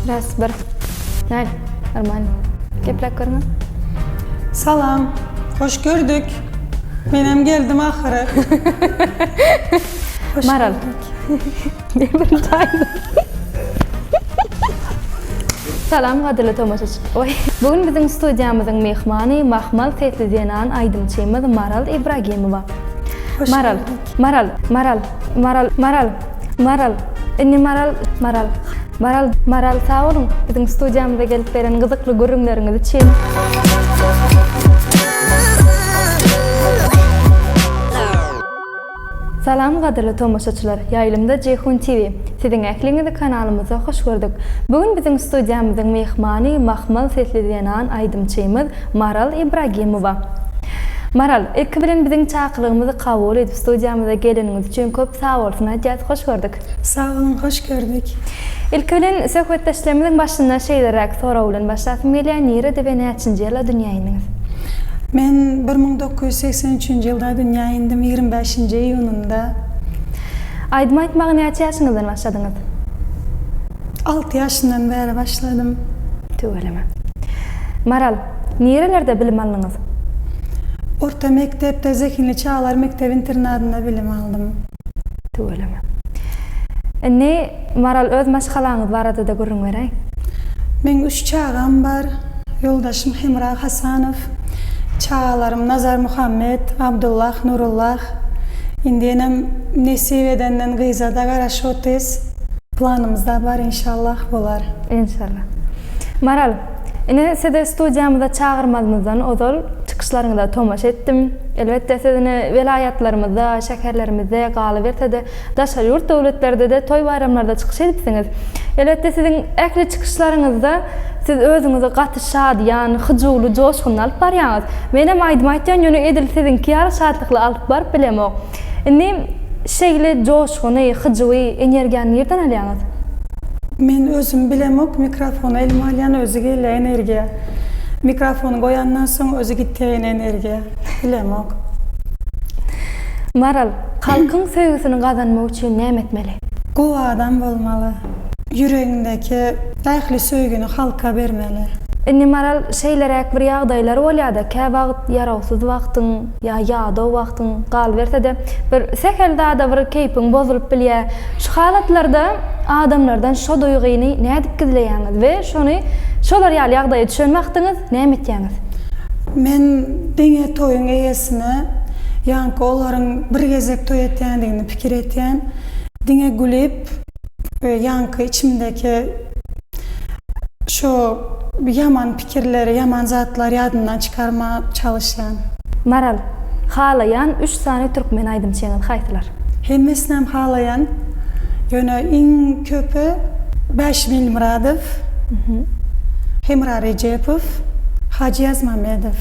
Ras bir. Näl? Arman. Geplek görmä. Salam, hoş gördük. Benim geldim ahırı. Maral. Bir taydı. Salam gadırlı tomaşaç. Oy. Bugün bizim stüdyamızın mehmanı Mahmal Setli Zenan Aydımçymyz Maral İbragimowa. Maral. Maral. Maral. Maral. Maral. Maral. Inni Maral. Maral. Maral. Maral sağ olun. Bizim stüdyamıza gelip beren gyzykly görüňleriniz için. Salam gadırlı tomaşaçylar. Ýaýlymda Jehun TV. Siziň ähliňizi kanalymyza hoş gördük. Bugün bizim stüdyamyzyň mehmany Mahmal Setli Zenan Aydymçymyz Maral İbragimowa. Maral, ilk bilen biziň çakylygymyzy kabul edip stüdyamyza geleniňiz üçin köp sag bolsun. Hajat hoş gördük. Sağ olun, hoş gördük. İlk bilen söhbetdeşlerimizin başyndan şeýlerek soraw bilen başlasam gelýär. Nerede we näçinji ýyla dünýäge iniňiz? Men 1983 ýylda dünýäge indim 25-nji iýununda. Aýdym aýtmagy näçe ýaşyňyzdan başladyňyz? 6 ýaşyndan beri başladım. Töwereme. Maral, nerelerde bilim aldyňyz? Orta mektepde Zekinli Çağlar Mektebi internatynda bilim aldım. Töwereme. Ne Maral öz maşgalaňyz barada da görüň beräýin. Men 3 çağam bar. Yoldaşım Hemra Hasanow, çağalarım Nazar Muhammed, Abdullah, Nurullah. Indienem Nesiveden Gyzada garaşotes. Planımızda var inşallah bolar. İnşallah. Maral, ine sede stüdyamyza çağırmadymyzdan ozal çıkışlaryňyza tomaş etdim. Elbette sizini velayatlarymyzda, şäherlerimizde galy berse-de, daşa ýurt döwletlerde de toy bayramlarda çıkış edipsiňiz. Elbette siziň ähli çıkışlaryňyzda siz özüňizi gaty şadyan, hyjyly, joşkun alyp barýaňyz. Menem aýdym aýtjan ýöne edil siziňki ýaly şadlykly alyp baryp bilemok. Indi şeýle joşkuny, hyjyly, energiýany nerden alýaňyz? Men özüm bilemok, mikrofonu elime alýan özü gele energiýa. Mikrofonu goýandan soň özü gitýän energiýa. Bilemok. Maral, halkyň sevgisini gazanmak üçin näme etmeli? Gowy adam bolmaly. Yüreğindeki ähli söýgüni halka bermeli. Indi Maral şeýlerek bir ýagdaýlar bolýar-da, kä wagt ýarawsyz wagtyň ýa ýada wagtyň gal berse-de bir sekeldäde bir keýpiň bozulup bilýär. Şu halatlarda adamlardan şo duýgyny näde gizleýäňiz we şonu şolar ýaly ýagdaýa düşen wagtyňyz näme etýäňiz? Men diňe toýuň eýesine ýa-ni olaryň bir gezek toý etýändigini pikir etýän, diňe gülip ýa-ni içimdeki şo yaman pikirleri, yaman zatlar ýadyndan çykarma çalışýan. Maral, halayan 3 sany türkmen aýdymçyňyz haýsylar? Hemmesinem halayan, ýöne iň köpü Bäşmil Muradow, Hemra Rejepow, Hacıyaz Mamedow.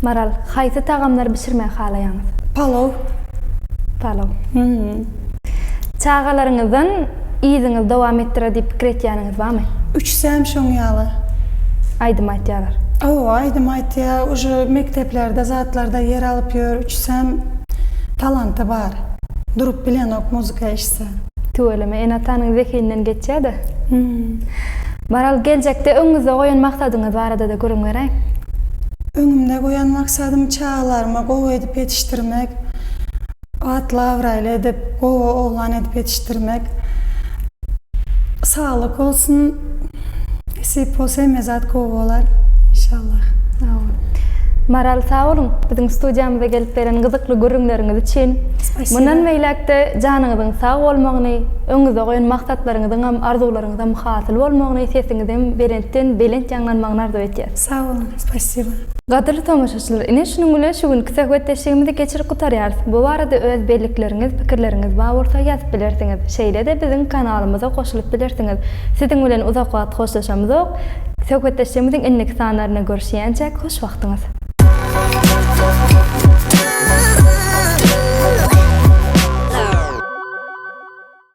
Maral, haýsy tagamlar bişirmek halaýaňyz? Palaw. Palaw. Çağalaryňyzdan iýiňiz dowam etdirä diýip pikir etýäniňiz barmy? 3 säm şoň ýaly. Aýdym aýtýarlar. Aýdym aýtýar, uje mekteplerde, zatlarda yer alyp ýör. 3 säm talanty bar. Durup bilenok muzika eşse. Töweleme, enatanyň zekinden geçýär-de. Maral, geljekde öňüňizde goýan maksadyňyz barada da görüň beräýin. Öňümde goýan maksadym çağalarıma gowy edip yetiştirmek, atly awraýly edip, gowy oglan edip yetiştirmek. Sağlık olsun, esip bolsa mezat gowy bolar inşallah. Maral sağ olun. Bizim stüdyamyza gelip beren gyzykly görüňleriniz için. Mundan meýlekde janyňyzyň sag bolmagyny, öňüňizde goýan maksatlaryňyzyň hem arzularyňyzyň hasyl bolmagyny, sesiňizden berentden belent ýanglanmagyny arzu etýär. Sağ olun, spasiba. Gadyrly tomaşaçylar, ine şunuň bilen şu günkü söhbetdeşligimizi geçirip gutarýarys. Bu barada öz bellikleriniz, pikirleriniz bar bolsa ýazyp bilersiňiz. Şeýle de biziň kanalymyza goşulyp bilersiňiz. Siziň bilen uzak wagt hoşlaşamyzok. Söhbetdeşligimiziň enlik sanlaryna görüşýänçe hoş wagtyňyz.